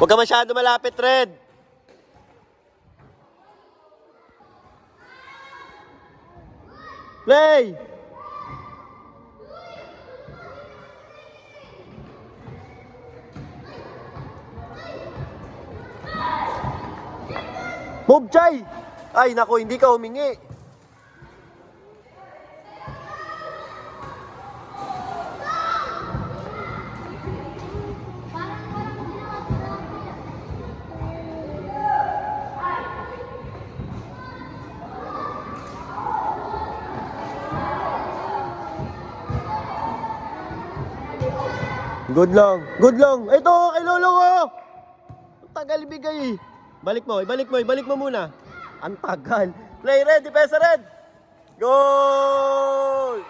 Huwag ka masyado malapit, Red. Play! Move, Chay! Ay, naku, hindi ka humingi. Good long. Good long. Ito, kay Lolo ko. Ang tagal ibigay. Balik mo muna. Ang tagal. Play, Red. Depensa, Red. Goal!